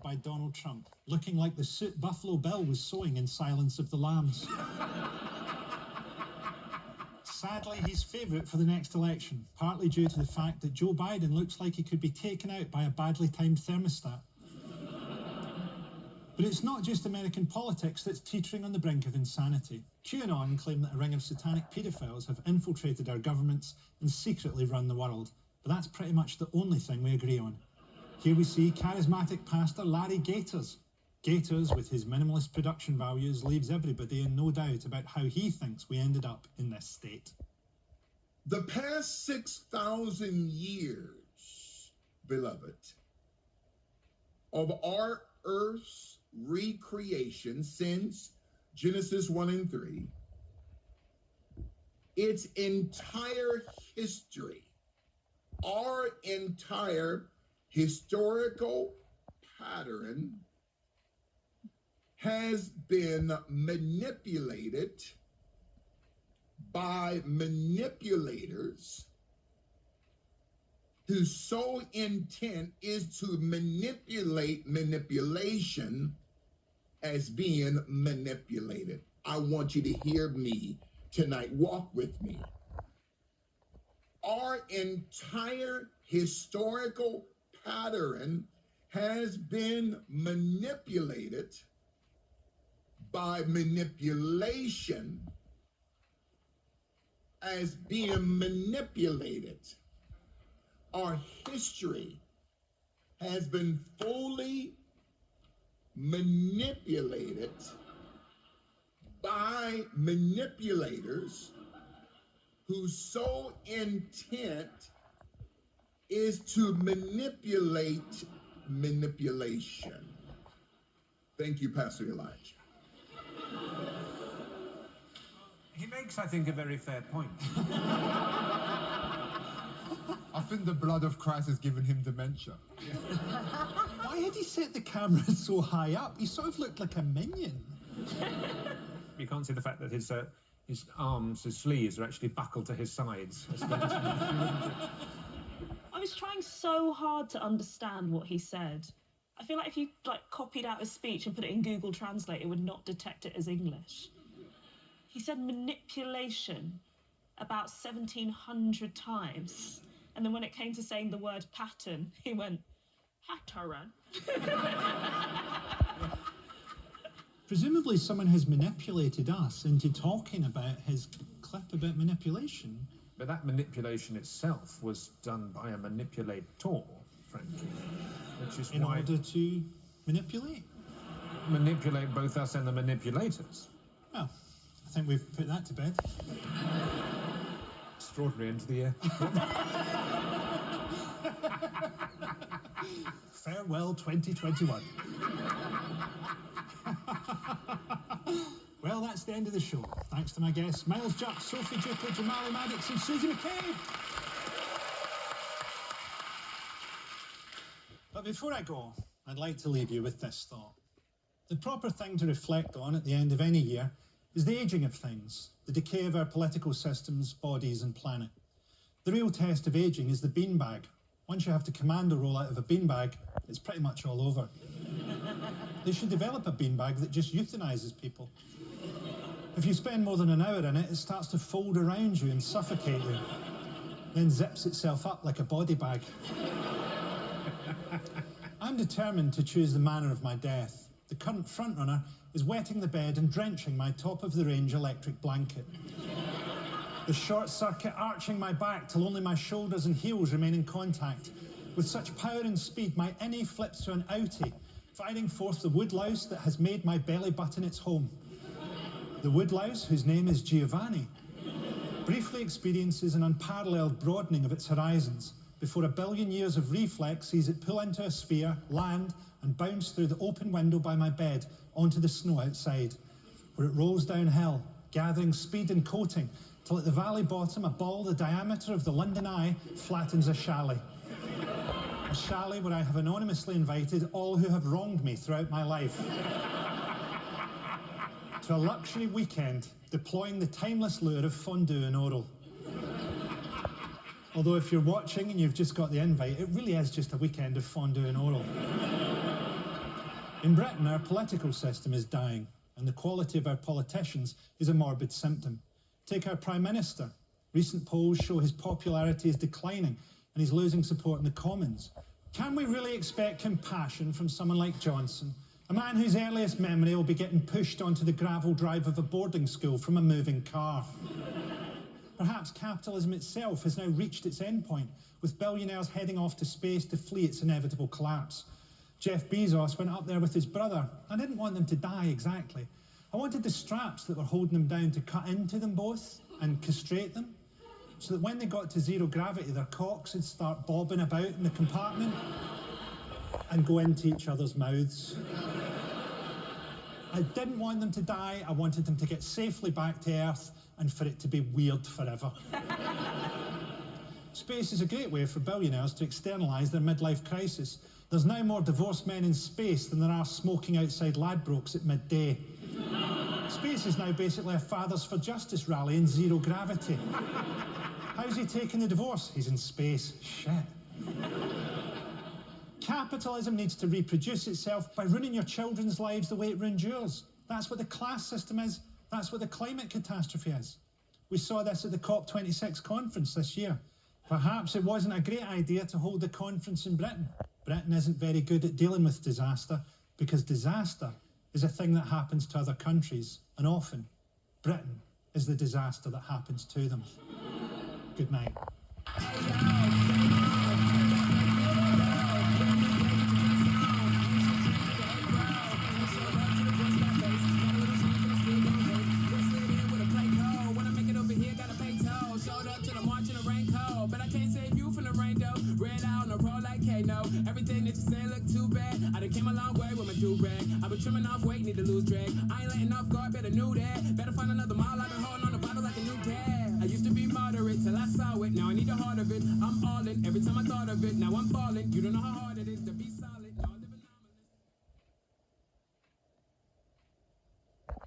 by Donald Trump, looking like the suit Buffalo Bill was sewing in Silence of the Lambs. Sadly, he's favourite for the next election, partly due to the fact that Joe Biden looks like he could be taken out by a badly timed thermostat. But it's not just American politics that's teetering on the brink of insanity. QAnon claim that a ring of satanic paedophiles have infiltrated our governments and secretly run the world. But that's pretty much the only thing we agree on. Here we see charismatic pastor Larry Gators. Gators, with his minimalist production values, leaves everybody in no doubt about how he thinks we ended up in this state. The past 6,000 years, beloved, of our earth's recreation since Genesis 1 and 3, its entire history, our entire historical pattern has been manipulated by manipulators whose sole intent is to manipulate manipulation as being manipulated. I want you to hear me tonight. Walk with me. Our entire historical pattern has been manipulated by manipulation as being manipulated. Our history has been fully manipulated by manipulators whose sole intent is to manipulate manipulation. Thank you, Pastor Elijah. He makes, I think, a very fair point. I think the blood of Christ has given him dementia. Why had he set the camera so high up? He sort of looked like a minion. You can't see the fact that his arms, his sleeves are actually buckled to his sides. I was trying so hard to understand what he said. I feel like if you copied out his speech and put it in Google Translate, it would not detect it as English. He said manipulation about 1,700 times. And then when it came to saying the word pattern, he went, pattern. Presumably someone has manipulated us into talking about his clip about manipulation. But that manipulation itself was done by a manipulator, Frankie. Which is in order to manipulate? Manipulate both us and the manipulators. Well, I think we've put that to bed. Extraordinary end to the year. Farewell 2021. Well, that's the end of the show. Thanks to my guests, Miles Jupp, Sophie Duper, Jamali Maddox and Susie McCabe. But before I go, I'd like to leave you with this thought. The proper thing to reflect on at the end of any year is the ageing of things, the decay of our political systems, bodies and planet. The real test of ageing is the beanbag. Once you have to commando roll out of a beanbag, it's pretty much all over. They should develop a beanbag that just euthanizes people. If you spend more than an hour in it, it starts to fold around you and suffocate you, then zips itself up like a body bag. I'm determined to choose the manner of my death. The current frontrunner is wetting the bed and drenching my top-of-the-range electric blanket. The short circuit arching my back till only my shoulders and heels remain in contact. With such power and speed, my innie flips to an outie, firing forth the woodlouse that has made my belly button its home. The woodlouse, whose name is Giovanni, briefly experiences an unparalleled broadening of its horizons before 1 billion years of reflex sees it pull into a sphere, land, and bounce through the open window by my bed onto the snow outside, where it rolls downhill, gathering speed and coating, till at the valley bottom a ball the diameter of the London Eye flattens a chalet. A chalet where I have anonymously invited all who have wronged me throughout my life to a luxury weekend deploying the timeless lure of fondue and oral. Although if you're watching and you've just got the invite, it really is just a weekend of fondue and oral. In Britain, our political system is dying, and the quality of our politicians is a morbid symptom. Take our Prime Minister. Recent polls show his popularity is declining, and he's losing support in the Commons. Can we really expect compassion from someone like Johnson, a man whose earliest memory will be getting pushed onto the gravel drive of a boarding school from a moving car? Perhaps capitalism itself has now reached its endpoint, with billionaires heading off to space to flee its inevitable collapse. Jeff Bezos went up there with his brother. I didn't want them to die exactly. I wanted the straps that were holding them down to cut into them both and castrate them, so that when they got to zero gravity, their cocks would start bobbing about in the compartment and go into each other's mouths. I didn't want them to die. I wanted them to get safely back to Earth and for it to be weird forever. Space is a great way for billionaires to externalise their midlife crisis. There's now more divorced men in space than there are smoking outside Ladbrokes at midday. Space is now basically a Fathers for Justice rally in zero gravity. How's he taking the divorce? He's in space. Shit. Capitalism needs to reproduce itself by ruining your children's lives the way it ruined yours. That's what the class system is. That's what the climate catastrophe is. We saw this at the COP26 conference this year. Perhaps it wasn't a great idea to hold the conference in Britain. Britain isn't very good at dealing with disaster, because disaster is a thing that happens to other countries, and often Britain is the disaster that happens to them. Good night. Everything that you say look too bad. I done came a long way with my do-rag. I've been trimming off weight, need to lose drag. I ain't letting off guard, better know that. Better find another mile, I've been holding on the bottle like a new dad. I used to be moderate till I saw it, now I need the heart of it. I'm all in, every time I thought of it, now I'm falling. You don't know how hard it is to be